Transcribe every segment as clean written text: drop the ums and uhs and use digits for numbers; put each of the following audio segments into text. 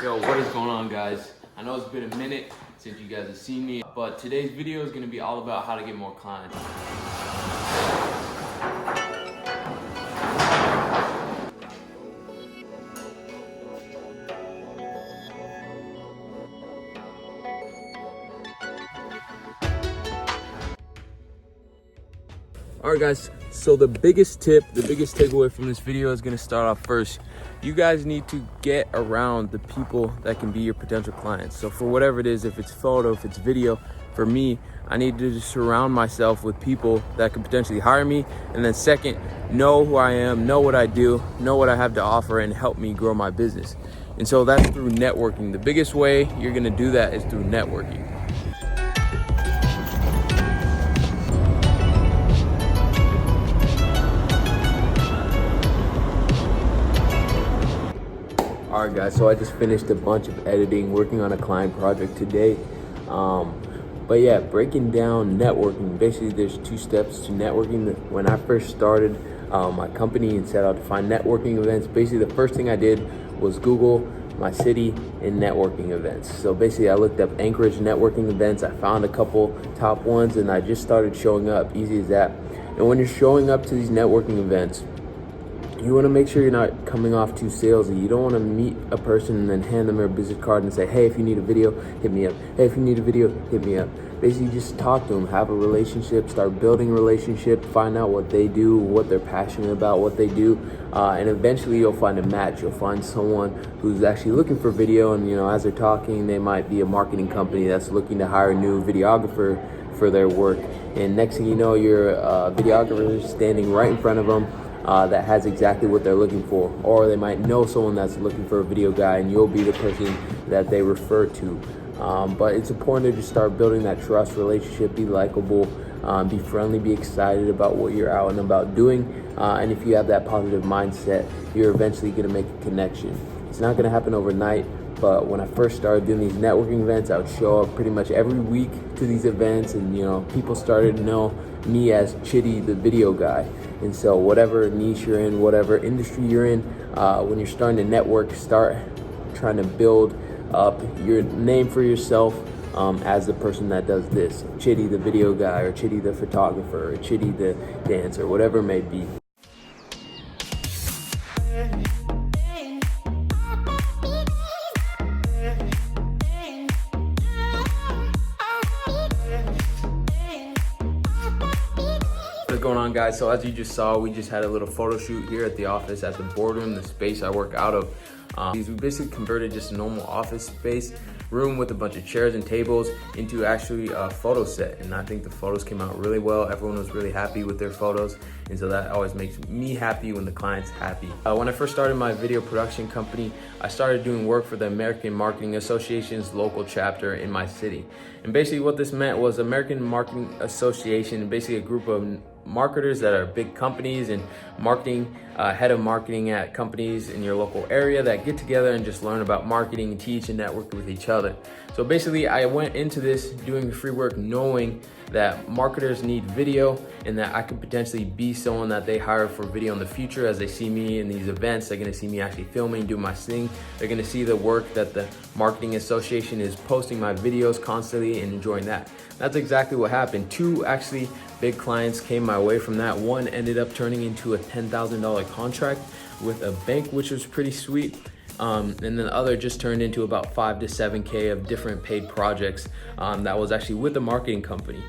Yo, what is going on, guys? I know it's been a minute since you guys have seen me, but today's video is going to be all about how to get more clients. Alright guys, so the biggest takeaway from this video is going to start off first. You guys need to get around the people that can be your potential clients. So for whatever it is, if it's photo, if it's video, for me, I need to just surround myself with people that can potentially hire me. And then second, know who I am, know what I do, know what I have to offer, and help me grow my business. And so that's through networking. The biggest way you're going to do that is through networking. Alright guys, so I just finished a bunch of editing, working on a client project today. But yeah, breaking down networking. Basically, there's 2 steps to networking. When I first started my company and set out to find networking events, basically the first thing I did was Google my city and networking events. So basically I looked up Anchorage networking events. I found a couple top ones and I just started showing up, easy as that. And when you're showing up to these networking events, you want to make sure you're not coming off too salesy. You don't want to meet a person and then hand them their business card and say, hey, if you need a video, hit me up. Hey, if you need a video, hit me up. Basically, just talk to them, have a relationship, start building a relationship, find out what they do, what they're passionate about, what they do, and eventually you'll find a match. You'll find someone who's actually looking for video, and as they're talking, they might be a marketing company that's looking to hire a new videographer for their work. And next thing you know, your videographer is standing right in front of them. That has exactly what they're looking for, or they might know someone that's looking for a video guy and you'll be the person that they refer to. But it's important to just start building that trust relationship, be likable, be friendly, be excited about what you're out and about doing, and if you have that positive mindset, you're eventually going to make a connection. It's not going to happen overnight, but when I first started doing these networking events, I would show up pretty much every week to these events, and people started to know me as Chitty, the video guy. And so whatever niche you're in, whatever industry you're in, when you're starting to network, start trying to build up your name for yourself as the person that does this. Chitty, the video guy, or Chitty, the photographer, or Chitty, the dancer, whatever it may be. What's going on, guys? So as you just saw, we just had a little photo shoot here at the office at the boardroom, the space I work out of. We basically converted just a normal office space room with a bunch of chairs and tables into actually a photo set, and I think the photos came out really well. Everyone was really happy with their photos, and so that always makes me happy when the client's happy. When I first started my video production company, I started doing work for the American Marketing Association's local chapter in my city. And basically what this meant was American Marketing Association, basically a group of marketers that are big companies and head of marketing at companies in your local area that get together and just learn about marketing and teach and network with each other. So basically I went into this doing free work knowing that marketers need video and that I could potentially be someone that they hire for video in the future. As they see me in these events, they're gonna see me actually filming, do my thing. They're gonna see the work that the Marketing Association is posting my videos constantly and enjoying that. That's exactly what happened. 2 actually big clients came my way from that. One ended up turning into a $10,000 contract with a bank, which was pretty sweet. And then the other just turned into about 5 to 7K of different paid projects that was actually with a marketing company.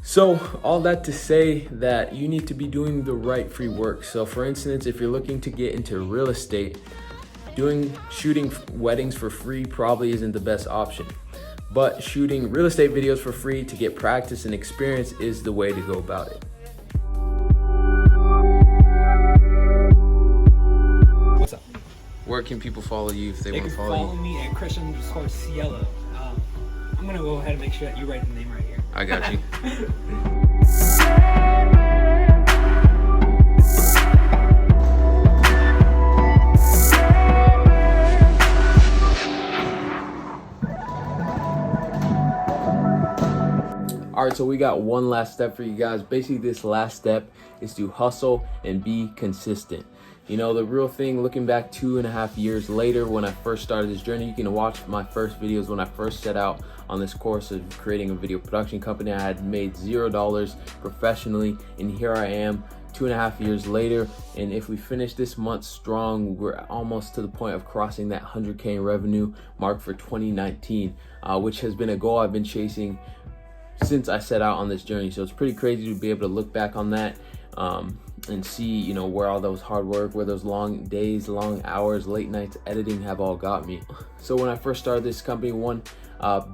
So all that to say that you need to be doing the right free work. So for instance, if you're looking to get into real estate, shooting weddings for free probably isn't the best option. But shooting real estate videos for free to get practice and experience is the way to go about it. What's up? Where can people follow you if they want to follow me at Christian_Cielo. I'm gonna go ahead and make sure that you write the name right here. I got you. All right, so we got one last step for you guys. Basically, this last step is to hustle and be consistent. You know, the real thing, looking back 2.5 years later when I first started this journey, you can watch my first videos when I first set out on this course of creating a video production company. I had made $0 professionally, and here I am 2.5 years later. And if we finish this month strong, we're almost to the point of crossing that 100K in revenue mark for 2019, which has been a goal I've been chasing since I set out on this journey. So it's pretty crazy to be able to look back on that and see, you know, where all those hard work, where those long days, long hours, late nights editing have all got me. So when I first started this company, one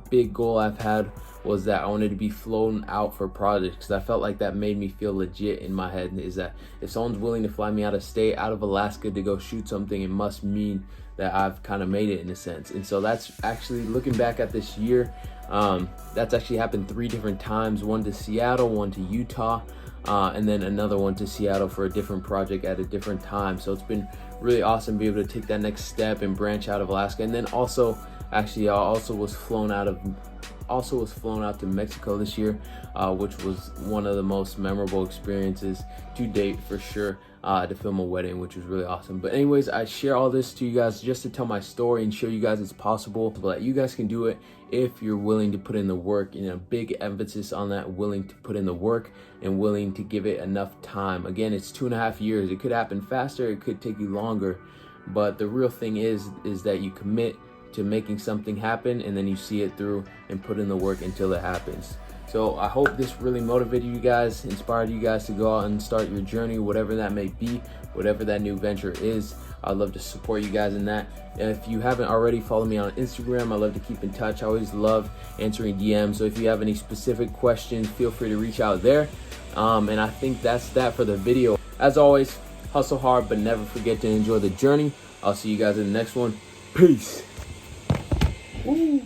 big goal I've had was that I wanted to be flown out for projects, because I felt like that made me feel legit in my head, is that if someone's willing to fly me out of state, out of Alaska, to go shoot something, it must mean that I've kind of made it in a sense. And so that's actually, looking back at this year, that's actually happened 3 different times, one to Seattle, one to Utah, and then another one to Seattle for a different project at a different time. So it's been really awesome to be able to take that next step and branch out of Alaska. And then also, actually, I also was flown out to Mexico this year, which was one of the most memorable experiences to date for sure, to film a wedding, which was really awesome. But anyways, I share all this to you guys just to tell my story and show you guys it's possible, so that you guys can do it if you're willing to put in the work. And a big emphasis on that, willing to put in the work and willing to give it enough time. Again, it's 2.5 years. It could happen faster, it could take you longer, but the real thing is that you commit to making something happen, and then you see it through and put in the work until it happens. So I hope this really motivated you guys, inspired you guys to go out and start your journey, whatever that may be, whatever that new venture is. I'd love to support you guys in that. And if you haven't already, follow me on Instagram. I love to keep in touch. I always love answering DMs. So if you have any specific questions, feel free to reach out there. And I think that's that for the video. As always, hustle hard, but never forget to enjoy the journey. I'll see you guys in the next one. Peace. Woo.